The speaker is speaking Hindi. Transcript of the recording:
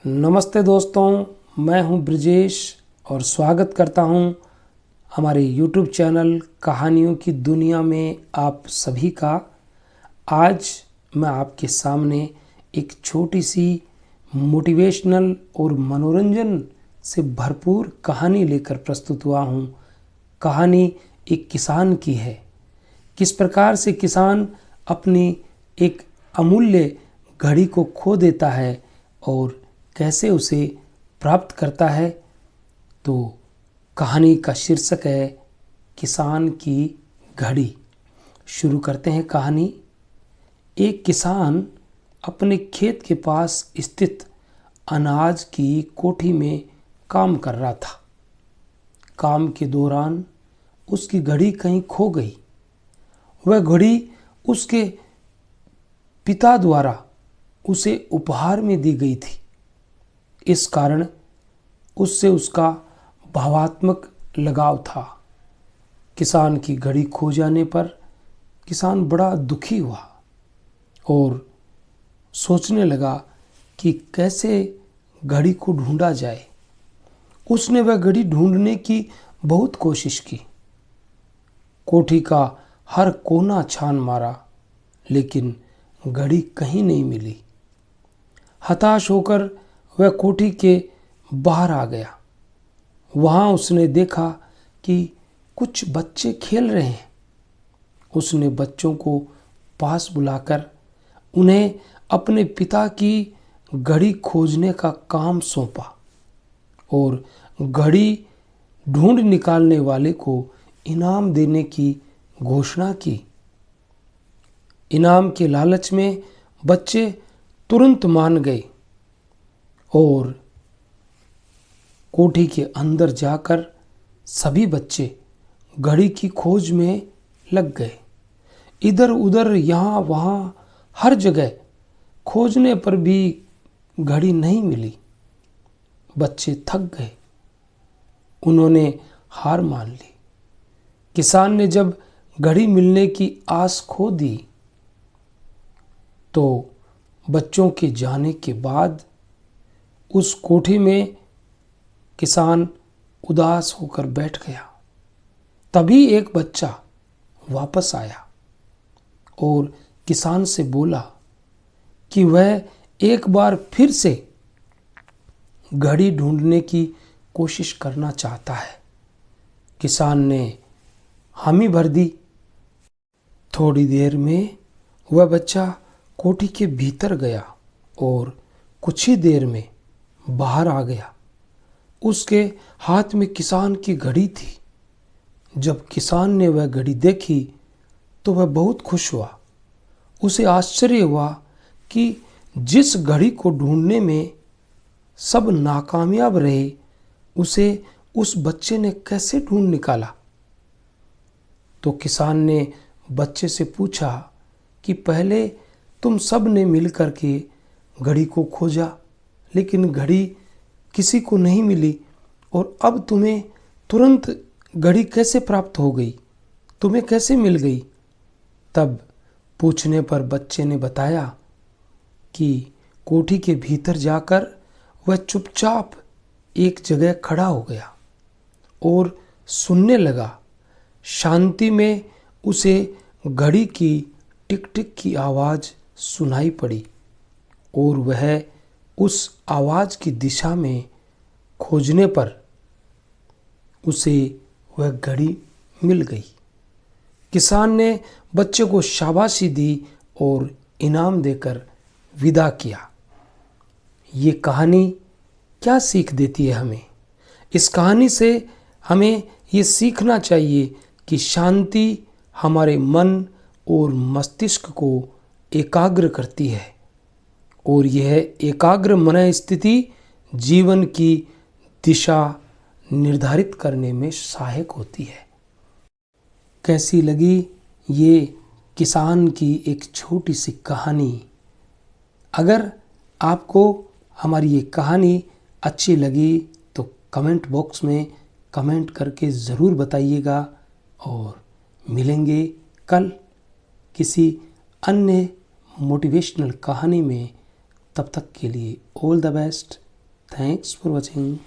नमस्ते दोस्तों, मैं हूं ब्रजेश और स्वागत करता हूं हमारे YouTube चैनल कहानियों की दुनिया में आप सभी का। आज मैं आपके सामने एक छोटी सी मोटिवेशनल और मनोरंजन से भरपूर कहानी लेकर प्रस्तुत हुआ हूं। कहानी एक किसान की है। किस प्रकार से किसान अपनी एक अमूल्य घड़ी को खो देता है और कैसे उसे प्राप्त करता है। तो कहानी का शीर्षक है किसान की घड़ी। शुरू करते हैं कहानी। एक किसान अपने खेत के पास स्थित अनाज की कोठी में काम कर रहा था। काम के दौरान उसकी घड़ी कहीं खो गई। वह घड़ी उसके पिता द्वारा उसे उपहार में दी गई थी। इस कारण उससे उसका भावात्मक लगाव था। किसान की घड़ी खो जाने पर किसान बड़ा दुखी हुआ और सोचने लगा कि कैसे घड़ी को ढूंढा जाए। उसने वह घड़ी ढूंढने की बहुत कोशिश की। कोठी का हर कोना छान मारा, लेकिन घड़ी कहीं नहीं मिली। हताश होकर वह कोठी के बाहर आ गया। वहां उसने देखा कि कुछ बच्चे खेल रहे हैं। उसने बच्चों को पास बुलाकर उन्हें अपने पिता की घड़ी खोजने का काम सौंपा और घड़ी ढूंढ निकालने वाले को इनाम देने की घोषणा की। इनाम के लालच में बच्चे तुरंत मान गए और कोठी के अंदर जाकर सभी बच्चे घड़ी की खोज में लग गए। इधर उधर यहाँ वहाँ हर जगह खोजने पर भी घड़ी नहीं मिली। बच्चे थक गए। उन्होंने हार मान ली। किसान ने जब घड़ी मिलने की आस खो दी तो बच्चों के जाने के बाद उस कोठी में किसान उदास होकर बैठ गया। तभी एक बच्चा वापस आया और किसान से बोला कि वह एक बार फिर से घड़ी ढूंढने की कोशिश करना चाहता है। किसान ने हामी भर दी। थोड़ी देर में वह बच्चा कोठी के भीतर गया और कुछ ही देर में बाहर आ गया। उसके हाथ में किसान की घड़ी थी। जब किसान ने वह घड़ी देखी तो वह बहुत खुश हुआ। उसे आश्चर्य हुआ कि जिस घड़ी को ढूंढने में सब नाकामयाब रहे, उसे उस बच्चे ने कैसे ढूंढ निकाला। तो किसान ने बच्चे से पूछा कि पहले तुम सब ने मिलकर के घड़ी को खोजा, लेकिन घड़ी किसी को नहीं मिली, और अब तुम्हें तुरंत घड़ी कैसे प्राप्त हो गई, तुम्हें कैसे मिल गई। तब पूछने पर बच्चे ने बताया कि कोठी के भीतर जाकर वह चुपचाप एक जगह खड़ा हो गया और सुनने लगा। शांति में उसे घड़ी की टिक टिक की आवाज़ सुनाई पड़ी और वह उस आवाज़ की दिशा में खोजने पर उसे वह घड़ी मिल गई। किसान ने बच्चे को शाबाशी दी और इनाम देकर विदा किया। ये कहानी क्या सीख देती है हमें? इस कहानी से हमें ये सीखना चाहिए कि शांति हमारे मन और मस्तिष्क को एकाग्र करती है और यह एकाग्र मन स्थिति जीवन की दिशा निर्धारित करने में सहायक होती है। कैसी लगी ये किसान की एक छोटी सी कहानी? अगर आपको हमारी ये कहानी अच्छी लगी तो कमेंट बॉक्स में कमेंट करके ज़रूर बताइएगा और मिलेंगे कल किसी अन्य मोटिवेशनल कहानी में। तब तक के लिए all the best. Thanks for watching.